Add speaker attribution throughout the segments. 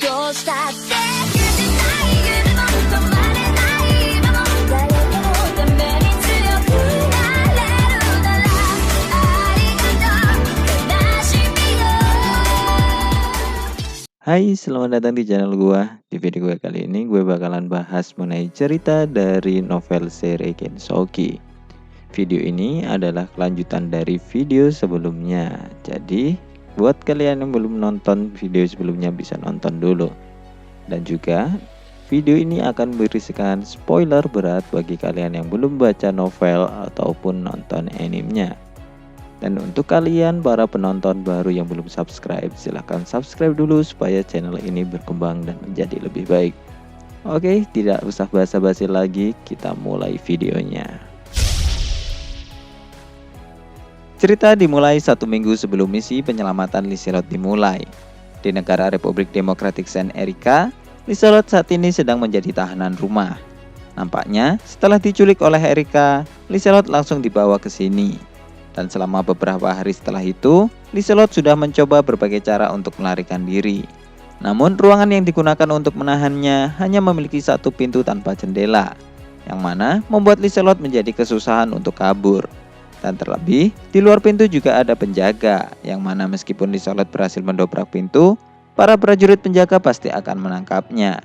Speaker 1: どうしたって許せない夢も止まれない今も誰かのために強くなれるならありがとう悲しみよ。
Speaker 2: Hai, selamat datang di channel gua. Di video gue kali ini gue bakalan bahas mengenai cerita dari novel seri Kensoki. Video ini adalah kelanjutan dari video sebelumnya. Jadi, buat kalian yang belum nonton video sebelumnya bisa nonton dulu. Dan juga video ini akan berisikan spoiler berat bagi kalian yang belum baca novel ataupun nonton animenya. Dan untuk kalian para penonton baru yang belum subscribe, silahkan subscribe dulu supaya channel ini berkembang dan menjadi lebih baik. Oke, tidak usah basa-basi lagi, kita mulai videonya. Cerita dimulai 1 minggu sebelum misi penyelamatan Liselot dimulai. Di negara Republik Demokratik Saint Erika, Liselot saat ini sedang menjadi tahanan rumah. Nampaknya setelah diculik oleh Erika, Liselot langsung dibawa ke sini. Dan selama beberapa hari setelah itu, Liselot sudah mencoba berbagai cara untuk melarikan diri. Namun ruangan yang digunakan untuk menahannya hanya memiliki satu pintu tanpa jendela, yang mana membuat Liselot menjadi kesusahan untuk kabur. Dan terlebih, di luar pintu juga ada penjaga, yang mana meskipun Liselot berhasil mendobrak pintu, para prajurit penjaga pasti akan menangkapnya.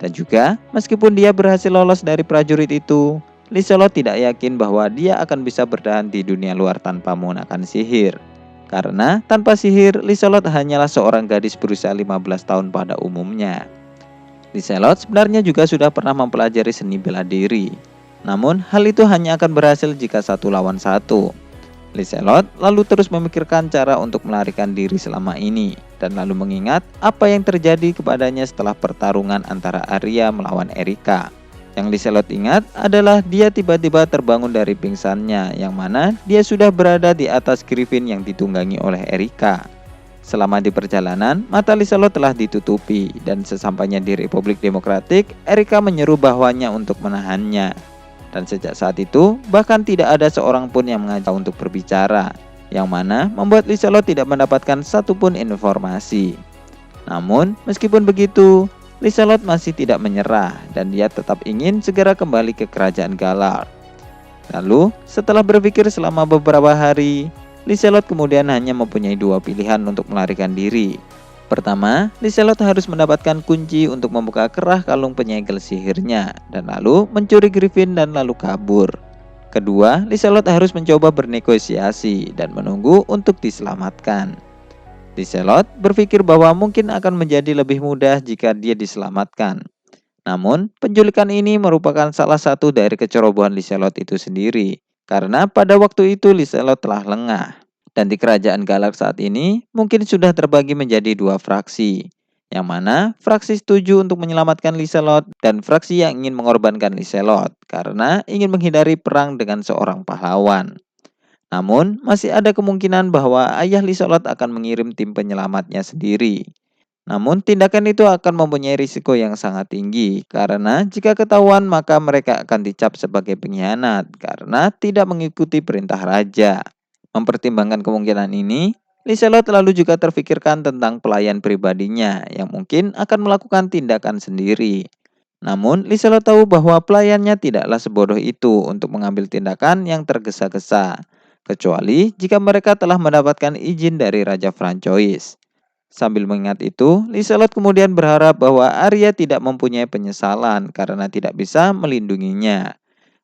Speaker 2: Dan juga, meskipun dia berhasil lolos dari prajurit itu, Liselot tidak yakin bahwa dia akan bisa bertahan di dunia luar tanpa menggunakan sihir. Karena tanpa sihir, Liselot hanyalah seorang gadis berusia 15 tahun pada umumnya. Liselot sebenarnya juga sudah pernah mempelajari seni bela diri. Namun, hal itu hanya akan berhasil jika 1 lawan 1. Liselot lalu terus memikirkan cara untuk melarikan diri selama ini, dan lalu mengingat apa yang terjadi kepadanya setelah pertarungan antara Arya melawan Erika. Yang Liselot ingat adalah dia tiba-tiba terbangun dari pingsannya, yang mana dia sudah berada di atas Griffin yang ditunggangi oleh Erika. Selama di perjalanan, mata Liselot telah ditutupi, dan sesampainya di Republik Demokratik, Erika menyeru bahwanya untuk menahannya. Dan sejak saat itu, bahkan tidak ada seorang pun yang mengajak untuk berbicara, yang mana membuat Liselot tidak mendapatkan satupun informasi. Namun, meskipun begitu, Liselot masih tidak menyerah, dan dia tetap ingin segera kembali ke kerajaan Galar. Lalu, setelah berpikir selama beberapa hari, Liselot kemudian hanya mempunyai 2 pilihan untuk melarikan diri. Pertama, Liselot harus mendapatkan kunci untuk membuka kerah kalung penyegel sihirnya, dan lalu mencuri Griffin dan lalu kabur. Kedua, Liselot harus mencoba bernegosiasi dan menunggu untuk diselamatkan. Liselot berpikir bahwa mungkin akan menjadi lebih mudah jika dia diselamatkan. Namun, penculikan ini merupakan salah satu dari kecerobohan Liselot itu sendiri, karena pada waktu itu Liselot telah lengah. Dan di kerajaan Galar saat ini mungkin sudah terbagi menjadi 2 fraksi, yang mana fraksi setuju untuk menyelamatkan Liselot dan fraksi yang ingin mengorbankan Liselot karena ingin menghindari perang dengan seorang pahlawan. Namun masih ada kemungkinan bahwa ayah Liselot akan mengirim tim penyelamatnya sendiri. Namun tindakan itu akan mempunyai risiko yang sangat tinggi, karena jika ketahuan maka mereka akan dicap sebagai pengkhianat karena tidak mengikuti perintah raja. Mempertimbangkan kemungkinan ini, Liselot lalu juga terfikirkan tentang pelayan pribadinya yang mungkin akan melakukan tindakan sendiri. Namun, Liselot tahu bahwa pelayannya tidaklah sebodoh itu untuk mengambil tindakan yang tergesa-gesa, kecuali jika mereka telah mendapatkan izin dari Raja Francois. Sambil mengingat itu, Liselot kemudian berharap bahwa Arya tidak mempunyai penyesalan karena tidak bisa melindunginya.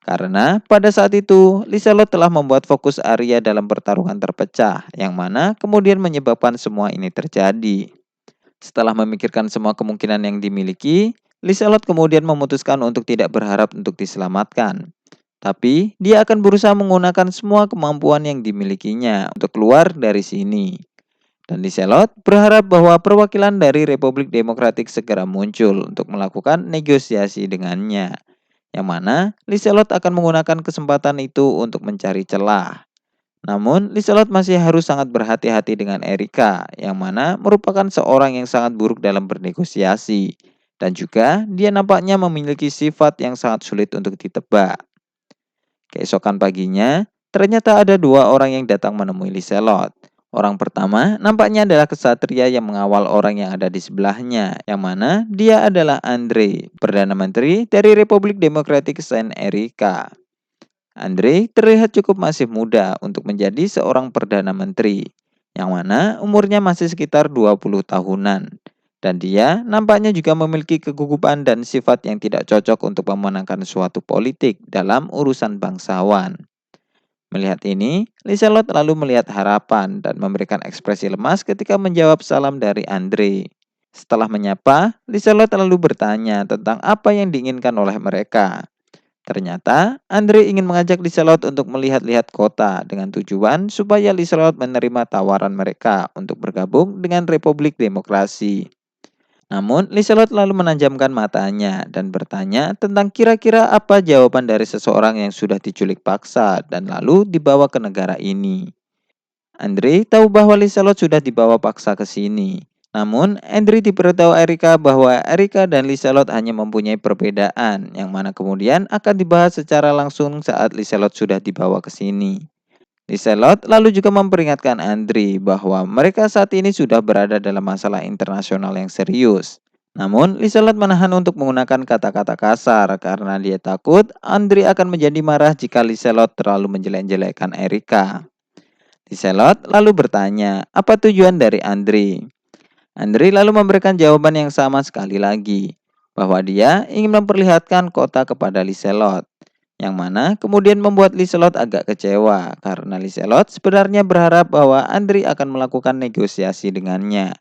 Speaker 2: Karena pada saat itu, Liselot telah membuat fokus Arya dalam pertarungan terpecah, yang mana kemudian menyebabkan semua ini terjadi. Setelah memikirkan semua kemungkinan yang dimiliki, Liselot kemudian memutuskan untuk tidak berharap untuk diselamatkan. Tapi, dia akan berusaha menggunakan semua kemampuan yang dimilikinya untuk keluar dari sini. Dan Liselot berharap bahwa perwakilan dari Republik Demokratik segera muncul untuk melakukan negosiasi dengannya, yang mana Liselot akan menggunakan kesempatan itu untuk mencari celah. Namun, Liselot masih harus sangat berhati-hati dengan Erika, yang mana merupakan seorang yang sangat buruk dalam bernegosiasi. Dan juga, dia nampaknya memiliki sifat yang sangat sulit untuk ditebak. Keesokan paginya, ternyata ada 2 orang yang datang menemui Liselot. Orang pertama nampaknya adalah kesatria yang mengawal orang yang ada di sebelahnya, yang mana dia adalah Andre, Perdana Menteri dari Republik Demokratik Saint Erika. Andre terlihat cukup masih muda untuk menjadi seorang Perdana Menteri, yang mana umurnya masih sekitar 20 tahunan. Dan dia nampaknya juga memiliki kegugupan dan sifat yang tidak cocok untuk memenangkan suatu politik dalam urusan bangsawan. Melihat ini, Liselot lalu melihat harapan dan memberikan ekspresi lemas ketika menjawab salam dari Andre. Setelah menyapa, Liselot lalu bertanya tentang apa yang diinginkan oleh mereka. Ternyata, Andre ingin mengajak Liselot untuk melihat-lihat kota dengan tujuan supaya Liselot menerima tawaran mereka untuk bergabung dengan Republik Demokrasi. Namun, Liselot lalu menajamkan matanya dan bertanya tentang kira-kira apa jawaban dari seseorang yang sudah diculik paksa dan lalu dibawa ke negara ini. Andre tahu bahwa Liselot sudah dibawa paksa ke sini. Namun, Andre diberitahu Erika bahwa Erika dan Liselot hanya mempunyai perbedaan, yang mana kemudian akan dibahas secara langsung saat Liselot sudah dibawa ke sini. Liselot lalu juga memperingatkan Andre bahwa mereka saat ini sudah berada dalam masalah internasional yang serius. Namun, Liselot menahan untuk menggunakan kata-kata kasar karena dia takut Andre akan menjadi marah jika Liselot terlalu menjelek-jelekkan Erika. Liselot lalu bertanya, apa tujuan dari Andre? Andre lalu memberikan jawaban yang sama sekali lagi, bahwa dia ingin memperlihatkan kota kepada Liselot, yang mana kemudian membuat Liselot agak kecewa karena Liselot sebenarnya berharap bahwa Andre akan melakukan negosiasi dengannya.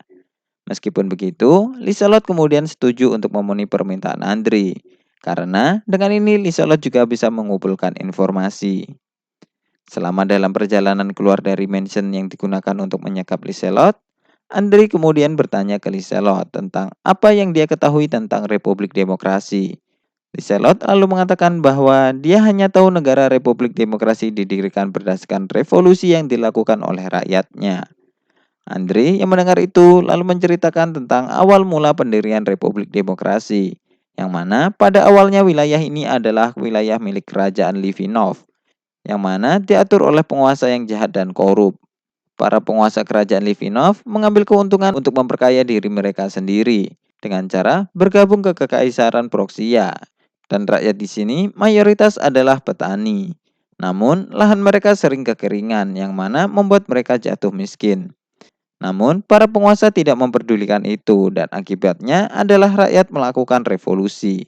Speaker 2: Meskipun begitu, Liselot kemudian setuju untuk memenuhi permintaan Andre, karena dengan ini Liselot juga bisa mengumpulkan informasi. Selama dalam perjalanan keluar dari mansion yang digunakan untuk menyekap Liselot, Andre kemudian bertanya ke Liselot tentang apa yang dia ketahui tentang Republik Demokrasi. Liselot lalu mengatakan bahwa dia hanya tahu negara Republik Demokrasi didirikan berdasarkan revolusi yang dilakukan oleh rakyatnya. Andre yang mendengar itu lalu menceritakan tentang awal mula pendirian Republik Demokrasi, yang mana pada awalnya wilayah ini adalah wilayah milik Kerajaan Livinov, yang mana diatur oleh penguasa yang jahat dan korup. Para penguasa kerajaan Livinov mengambil keuntungan untuk memperkaya diri mereka sendiri dengan cara bergabung ke Kekaisaran Proksia. Dan rakyat di sini mayoritas adalah petani. Namun, lahan mereka sering kekeringan yang mana membuat mereka jatuh miskin. Namun, para penguasa tidak memperdulikan itu dan akibatnya adalah rakyat melakukan revolusi.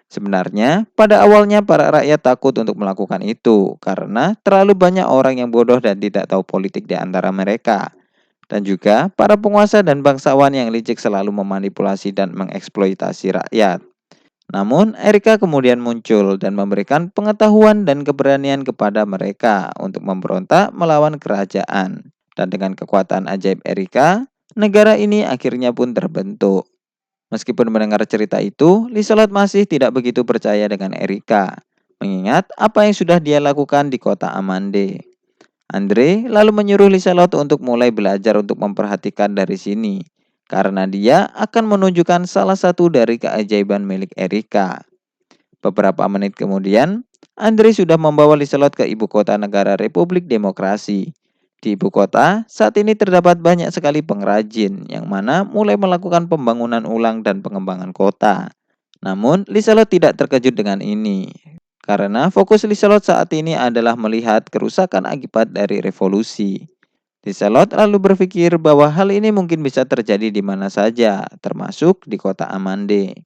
Speaker 2: Sebenarnya, pada awalnya para rakyat takut untuk melakukan itu karena terlalu banyak orang yang bodoh dan tidak tahu politik di antara mereka. Dan juga para penguasa dan bangsawan yang licik selalu memanipulasi dan mengeksploitasi rakyat. Namun, Erika kemudian muncul dan memberikan pengetahuan dan keberanian kepada mereka untuk memberontak melawan kerajaan. Dan dengan kekuatan ajaib Erika, negara ini akhirnya pun terbentuk. Meskipun mendengar cerita itu, Liselot masih tidak begitu percaya dengan Erika, mengingat apa yang sudah dia lakukan di kota Amande. Andre lalu menyuruh Liselot untuk mulai belajar untuk memperhatikan dari sini, karena dia akan menunjukkan salah satu dari keajaiban milik Erika. Beberapa menit kemudian, Andre sudah membawa Liselot ke ibu kota negara Republik Demokrasi. Di ibu kota, saat ini terdapat banyak sekali pengrajin yang mana mulai melakukan pembangunan ulang dan pengembangan kota. Namun, Liselot tidak terkejut dengan ini, karena fokus Liselot saat ini adalah melihat kerusakan akibat dari revolusi. Liselot lalu berpikir bahwa hal ini mungkin bisa terjadi di mana saja, termasuk di kota Amande.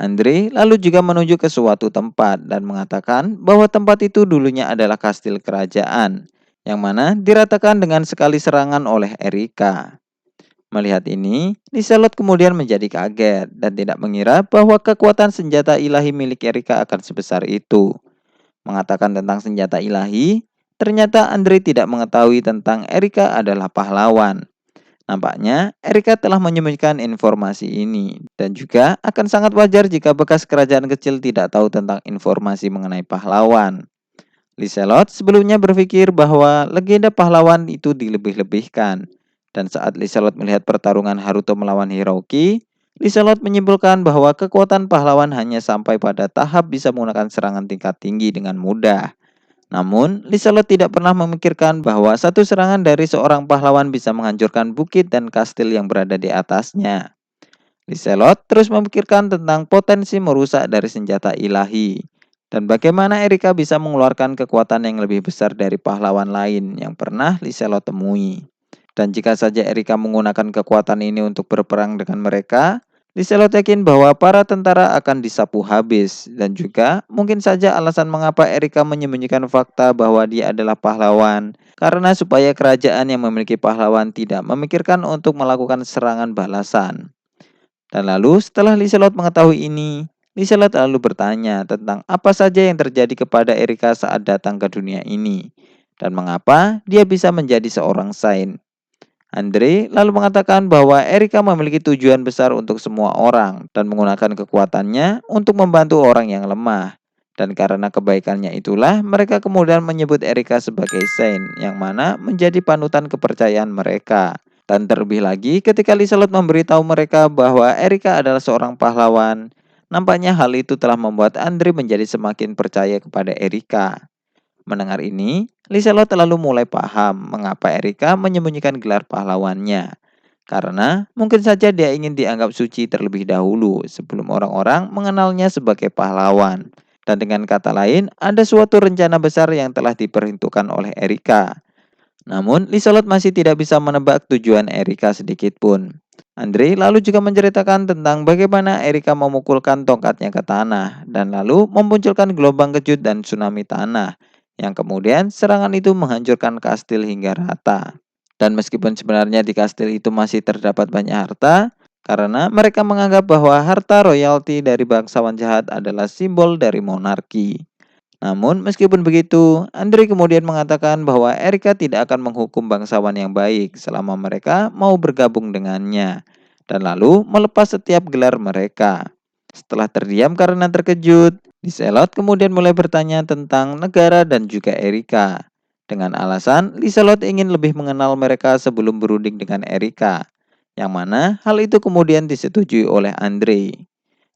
Speaker 2: Andre lalu juga menuju ke suatu tempat dan mengatakan bahwa tempat itu dulunya adalah kastil kerajaan, yang mana diratakan dengan sekali serangan oleh Erika. Melihat ini, Liselot kemudian menjadi kaget dan tidak mengira bahwa kekuatan senjata ilahi milik Erika akan sebesar itu. Mengatakan tentang senjata ilahi, ternyata Andre tidak mengetahui tentang Erika adalah pahlawan. Nampaknya Erika telah menyembunyikan informasi ini dan juga akan sangat wajar jika bekas kerajaan kecil tidak tahu tentang informasi mengenai pahlawan. Liselot sebelumnya berpikir bahwa legenda pahlawan itu dilebih-lebihkan. Dan saat Liselot melihat pertarungan Haruto melawan Hiroki, Liselot menyimpulkan bahwa kekuatan pahlawan hanya sampai pada tahap bisa menggunakan serangan tingkat tinggi dengan mudah. Namun, Liselot tidak pernah memikirkan bahwa satu serangan dari seorang pahlawan bisa menghancurkan bukit dan kastil yang berada di atasnya. Liselot terus memikirkan tentang potensi merusak dari senjata ilahi, dan bagaimana Erika bisa mengeluarkan kekuatan yang lebih besar dari pahlawan lain yang pernah Liselot temui. Dan jika saja Erika menggunakan kekuatan ini untuk berperang dengan mereka, Liselot yakin bahwa para tentara akan disapu habis, dan juga mungkin saja alasan mengapa Erika menyembunyikan fakta bahwa dia adalah pahlawan, karena supaya kerajaan yang memiliki pahlawan tidak memikirkan untuk melakukan serangan balasan. Dan lalu setelah Liselot mengetahui ini, Liselot lalu bertanya tentang apa saja yang terjadi kepada Erika saat datang ke dunia ini, dan mengapa dia bisa menjadi seorang Saint. Andre lalu mengatakan bahwa Erika memiliki tujuan besar untuk semua orang dan menggunakan kekuatannya untuk membantu orang yang lemah. Dan karena kebaikannya itulah mereka kemudian menyebut Erika sebagai Saint, yang mana menjadi panutan kepercayaan mereka. Dan terlebih lagi ketika Liselot memberitahu mereka bahwa Erika adalah seorang pahlawan, nampaknya hal itu telah membuat Andre menjadi semakin percaya kepada Erika. Mendengar ini, Liselot lalu mulai paham mengapa Erika menyembunyikan gelar pahlawannya. Karena mungkin saja dia ingin dianggap suci terlebih dahulu sebelum orang-orang mengenalnya sebagai pahlawan. Dan dengan kata lain, ada suatu rencana besar yang telah diperhitungkan oleh Erika. Namun, Liselot masih tidak bisa menebak tujuan Erika sedikit pun. Andre lalu juga menceritakan tentang bagaimana Erika memukulkan tongkatnya ke tanah dan lalu memunculkan gelombang kejut dan tsunami tanah yang kemudian serangan itu menghancurkan kastil hingga rata. Dan meskipun sebenarnya di kastil itu masih terdapat banyak harta, karena mereka menganggap bahwa harta royalti dari bangsawan jahat adalah simbol dari monarki. Namun meskipun begitu, Andre kemudian mengatakan bahwa Erika tidak akan menghukum bangsawan yang baik selama mereka mau bergabung dengannya, dan lalu melepas setiap gelar mereka. Setelah terdiam karena terkejut, Liselot kemudian mulai bertanya tentang negara dan juga Erika. Dengan alasan Liselot ingin lebih mengenal mereka sebelum berunding dengan Erika, yang mana hal itu kemudian disetujui oleh Andre.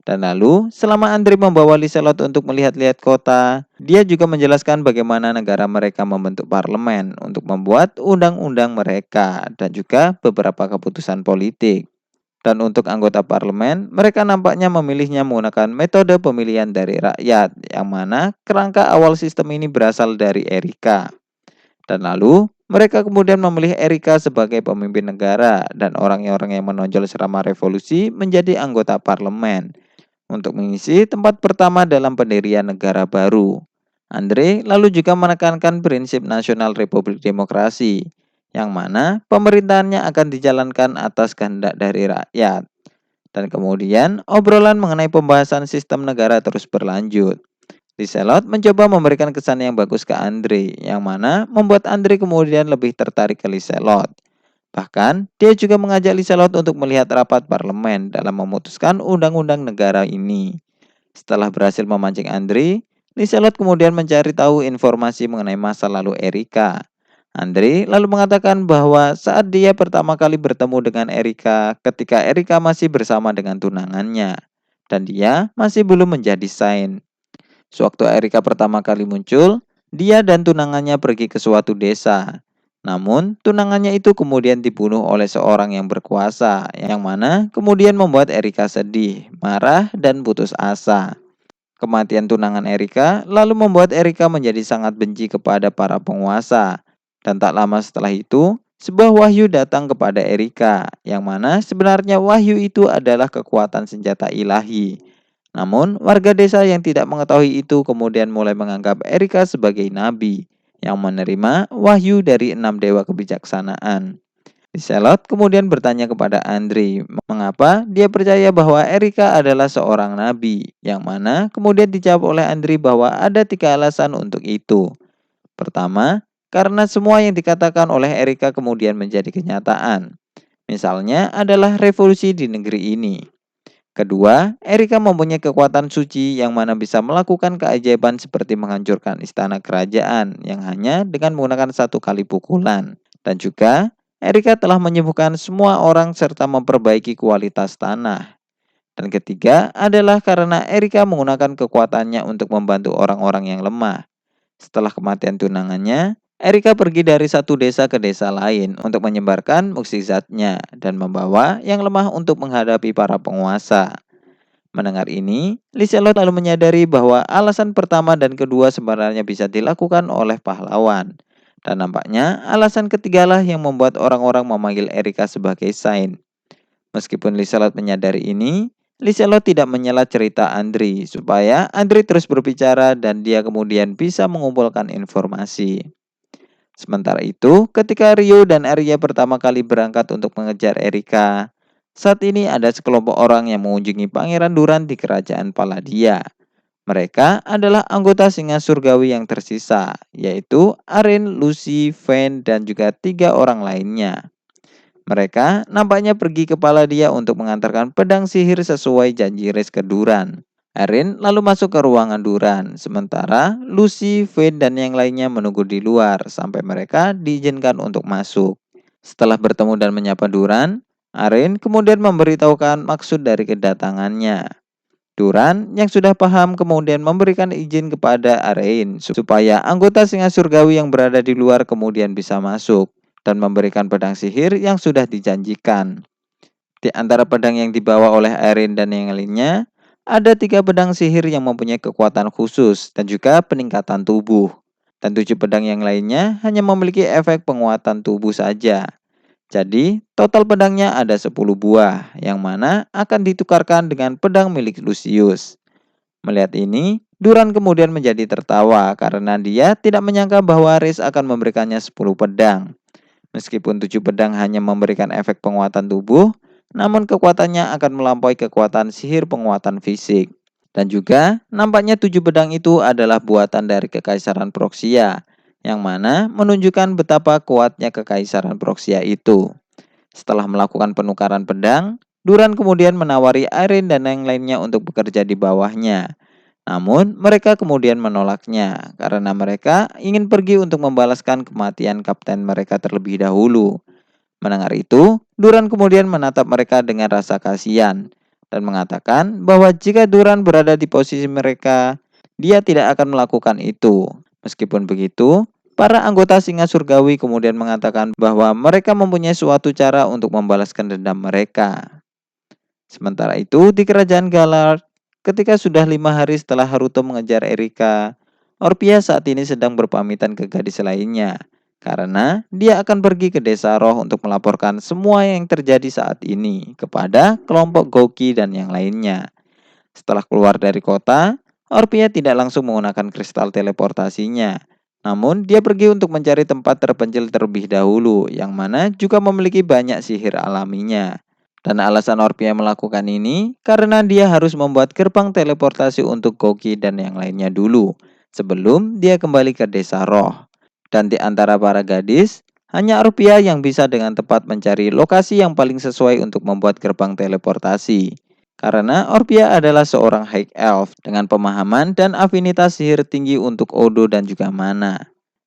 Speaker 2: Dan lalu, selama Andre membawa Liselot untuk melihat-lihat kota, dia juga menjelaskan bagaimana negara mereka membentuk parlemen untuk membuat undang-undang mereka dan juga beberapa keputusan politik. Dan untuk anggota parlemen, mereka nampaknya memilihnya menggunakan metode pemilihan dari rakyat, yang mana kerangka awal sistem ini berasal dari Erika. Dan lalu, mereka kemudian memilih Erika sebagai pemimpin negara dan orang-orang yang menonjol selama revolusi menjadi anggota parlemen untuk mengisi tempat pertama dalam pendirian negara baru. Andre lalu juga menekankan prinsip nasional Republik Demokrasi, yang mana pemerintahannya akan dijalankan atas kehendak dari rakyat. Dan kemudian obrolan mengenai pembahasan sistem negara terus berlanjut. Liselot mencoba memberikan kesan yang bagus ke Andre, yang mana membuat Andre kemudian lebih tertarik ke Liselot. Bahkan, dia juga mengajak Liselot untuk melihat rapat parlemen dalam memutuskan undang-undang negara ini. Setelah berhasil memancing Andre, Liselot kemudian mencari tahu informasi mengenai masa lalu Erika. Andre lalu mengatakan bahwa saat dia pertama kali bertemu dengan Erika ketika Erika masih bersama dengan tunangannya, dan dia masih belum menjadi Saint. Sewaktu Erika pertama kali muncul, dia dan tunangannya pergi ke suatu desa. Namun, tunangannya itu kemudian dibunuh oleh seorang yang berkuasa, yang mana kemudian membuat Erika sedih, marah, dan putus asa. Kematian tunangan Erika lalu membuat Erika menjadi sangat benci kepada para penguasa. Dan tak lama setelah itu, sebuah wahyu datang kepada Erika, yang mana sebenarnya wahyu itu adalah kekuatan senjata ilahi. Namun, warga desa yang tidak mengetahui itu kemudian mulai menganggap Erika sebagai nabi yang menerima wahyu dari 6 dewa kebijaksanaan. Liselot kemudian bertanya kepada Andre mengapa dia percaya bahwa Erika adalah seorang nabi, yang mana kemudian dijawab oleh Andre bahwa ada 3 alasan untuk itu. Pertama, karena semua yang dikatakan oleh Erika kemudian menjadi kenyataan. Misalnya adalah revolusi di negeri ini. Kedua, Erika mempunyai kekuatan suci yang mana bisa melakukan keajaiban seperti menghancurkan istana kerajaan yang hanya dengan menggunakan 1 kali pukulan. Dan juga, Erika telah menyembuhkan semua orang serta memperbaiki kualitas tanah. Dan ketiga adalah karena Erika menggunakan kekuatannya untuk membantu orang-orang yang lemah. Setelah kematian tunangannya, Erika pergi dari satu desa ke desa lain untuk menyebarkan mukjizatnya dan membawa yang lemah untuk menghadapi para penguasa. Mendengar ini, Liselot lalu menyadari bahwa alasan pertama dan kedua sebenarnya bisa dilakukan oleh pahlawan. Dan nampaknya alasan ketigalah yang membuat orang-orang memanggil Erika sebagai Saint. Meskipun Liselot menyadari ini, Liselot tidak menyela cerita Andri supaya Andri terus berbicara dan dia kemudian bisa mengumpulkan informasi. Sementara itu, ketika Rio dan Arya pertama kali berangkat untuk mengejar Erika, saat ini ada sekelompok orang yang mengunjungi Pangeran Duran di kerajaan Paladia. Mereka adalah anggota singa surgawi yang tersisa, yaitu Arin, Lucy, Vayne, dan juga 3 orang lainnya. Mereka nampaknya pergi ke Paladia untuk mengantarkan pedang sihir sesuai janji Res ke Duran. Arin lalu masuk ke ruangan Duran, sementara Lucy, Vayne, dan yang lainnya menunggu di luar sampai mereka diizinkan untuk masuk. Setelah bertemu dan menyapa Duran, Arin kemudian memberitahukan maksud dari kedatangannya. Duran yang sudah paham kemudian memberikan izin kepada Arin supaya anggota singa surgawi yang berada di luar kemudian bisa masuk dan memberikan pedang sihir yang sudah dijanjikan. Di antara pedang yang dibawa oleh Arin dan yang lainnya, ada 3 pedang sihir yang mempunyai kekuatan khusus dan juga peningkatan tubuh. Dan 7 pedang yang lainnya hanya memiliki efek penguatan tubuh saja. Jadi, total pedangnya ada 10 buah, yang mana akan ditukarkan dengan pedang milik Lucius. Melihat ini, Duran kemudian menjadi tertawa karena dia tidak menyangka bahwa Riz akan memberikannya 10 pedang. Meskipun 7 pedang hanya memberikan efek penguatan tubuh, namun kekuatannya akan melampaui kekuatan sihir penguatan fisik. Dan juga, nampaknya 7 pedang itu adalah buatan dari Kekaisaran Proxia, yang mana menunjukkan betapa kuatnya Kekaisaran Proxia itu. Setelah melakukan penukaran pedang, Duran kemudian menawari Arin dan yang lainnya untuk bekerja di bawahnya. Namun, mereka kemudian menolaknya karena mereka ingin pergi untuk membalaskan kematian kapten mereka terlebih dahulu. Mendengar itu, Duran kemudian menatap mereka dengan rasa kasihan dan mengatakan bahwa jika Duran berada di posisi mereka, dia tidak akan melakukan itu. Meskipun begitu, para anggota singa surgawi kemudian mengatakan bahwa mereka mempunyai suatu cara untuk membalaskan dendam mereka. Sementara itu, di kerajaan Galar, ketika sudah 5 hari setelah Haruto mengejar Erika, Orpia saat ini sedang berpamitan ke gadis lainnya, karena dia akan pergi ke desa Roh untuk melaporkan semua yang terjadi saat ini kepada kelompok Gouki dan yang lainnya. Setelah keluar dari kota, Orpia tidak langsung menggunakan kristal teleportasinya, namun dia pergi untuk mencari tempat terpencil terlebih dahulu, yang mana juga memiliki banyak sihir alaminya. Dan alasan Orpia melakukan ini karena dia harus membuat gerbang teleportasi untuk Gouki dan yang lainnya dulu, sebelum dia kembali ke desa Roh. Dan di antara para gadis, hanya Orpia yang bisa dengan tepat mencari lokasi yang paling sesuai untuk membuat gerbang teleportasi. Karena Orpia adalah seorang High Elf dengan pemahaman dan afinitas sihir tinggi untuk Odo dan juga mana.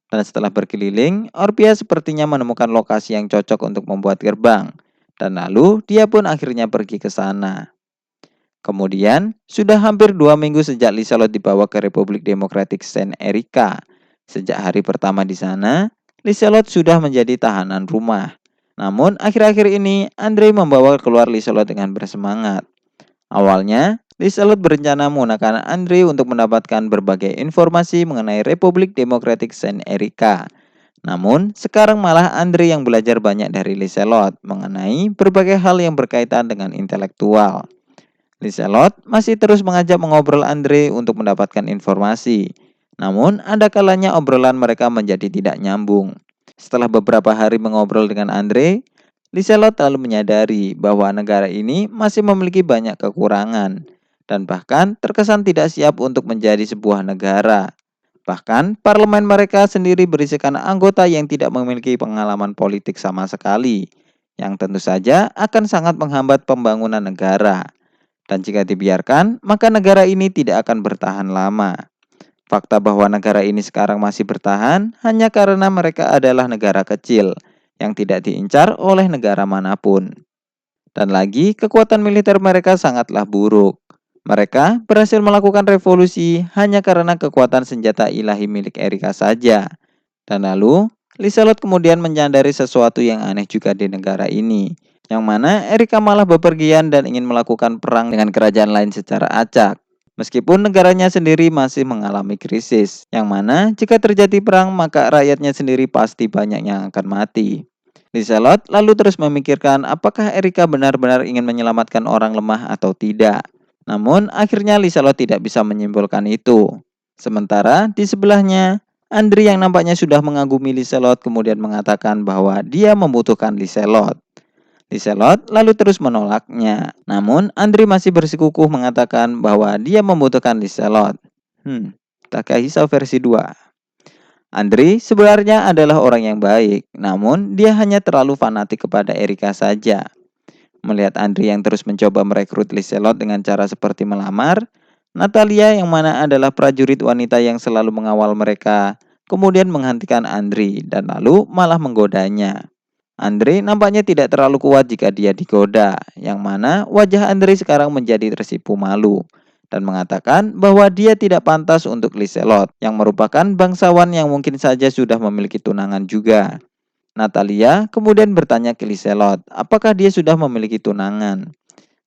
Speaker 2: Dan setelah berkeliling, Orpia sepertinya menemukan lokasi yang cocok untuk membuat gerbang. Dan lalu dia pun akhirnya pergi ke sana. Kemudian, sudah hampir 2 minggu sejak Liselot dibawa ke Republik Demokratik Saint Erika. Sejak hari pertama di sana, Liselot sudah menjadi tahanan rumah. Namun, akhir-akhir ini, Andre membawa keluar Liselot dengan bersemangat. Awalnya, Liselot berencana menggunakan Andre untuk mendapatkan berbagai informasi mengenai Republik Demokratik Saint Erika. Namun, sekarang malah Andre yang belajar banyak dari Liselot mengenai berbagai hal yang berkaitan dengan intelektual. Liselot masih terus mengajak mengobrol Andre untuk mendapatkan informasi. Namun, ada kalanya obrolan mereka menjadi tidak nyambung. Setelah beberapa hari mengobrol dengan Andre, Liselot lalu menyadari bahwa negara ini masih memiliki banyak kekurangan dan bahkan terkesan tidak siap untuk menjadi sebuah negara. Bahkan, parlemen mereka sendiri berisikan anggota yang tidak memiliki pengalaman politik sama sekali, yang tentu saja akan sangat menghambat pembangunan negara. Dan jika dibiarkan, maka negara ini tidak akan bertahan lama. Fakta bahwa negara ini sekarang masih bertahan hanya karena mereka adalah negara kecil, yang tidak diincar oleh negara manapun. Dan lagi, kekuatan militer mereka sangatlah buruk. Mereka berhasil melakukan revolusi hanya karena kekuatan senjata ilahi milik Erika saja. Dan lalu, Liselot kemudian menyadari sesuatu yang aneh juga di negara ini, yang mana Erika malah bepergian dan ingin melakukan perang dengan kerajaan lain secara acak. Meskipun negaranya sendiri masih mengalami krisis, yang mana jika terjadi perang maka rakyatnya sendiri pasti banyak yang akan mati. Liselot lalu terus memikirkan apakah Erika benar-benar ingin menyelamatkan orang lemah atau tidak. Namun akhirnya Liselot tidak bisa menyimpulkan itu. Sementara di sebelahnya, Andri yang nampaknya sudah mengagumi Liselot kemudian mengatakan bahwa dia membutuhkan Liselot. Liselot lalu terus menolaknya. Namun Andri masih bersikukuh mengatakan bahwa dia membutuhkan Liselot. Takahisa versi 2. Andri sebenarnya adalah orang yang baik, namun dia hanya terlalu fanatik kepada Erika saja. Melihat Andri yang terus mencoba merekrut Liselot dengan cara seperti melamar, Natalia yang mana adalah prajurit wanita yang selalu mengawal mereka, kemudian menghentikan Andri dan lalu malah menggodanya. Andri nampaknya tidak terlalu kuat jika dia digoda, yang mana wajah Andri sekarang menjadi tersipu malu dan mengatakan bahwa dia tidak pantas untuk Liselot, yang merupakan bangsawan yang mungkin saja sudah memiliki tunangan juga. Natalia kemudian bertanya ke Liselot, apakah dia sudah memiliki tunangan.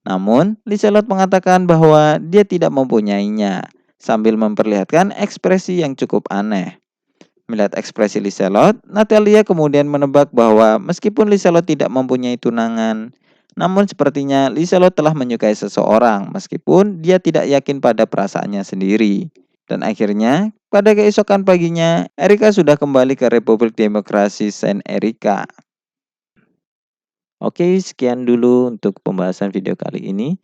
Speaker 2: Namun, Liselot mengatakan bahwa dia tidak mempunyainya, sambil memperlihatkan ekspresi yang cukup aneh. Melihat ekspresi Liselot, Natalia kemudian menebak bahwa meskipun Liselot tidak mempunyai tunangan, namun sepertinya Liselot telah menyukai seseorang meskipun dia tidak yakin pada perasaannya sendiri. Dan akhirnya, pada keesokan paginya, Erika sudah kembali ke Republik Demokrasi Saint Erika. Oke, sekian dulu untuk pembahasan video kali ini.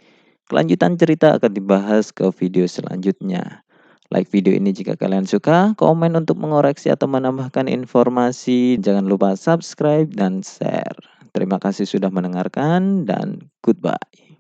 Speaker 2: Kelanjutan cerita akan dibahas ke video selanjutnya. Like video ini jika kalian suka, komen untuk mengoreksi atau menambahkan informasi. Jangan lupa subscribe dan share. Terima kasih sudah mendengarkan dan goodbye.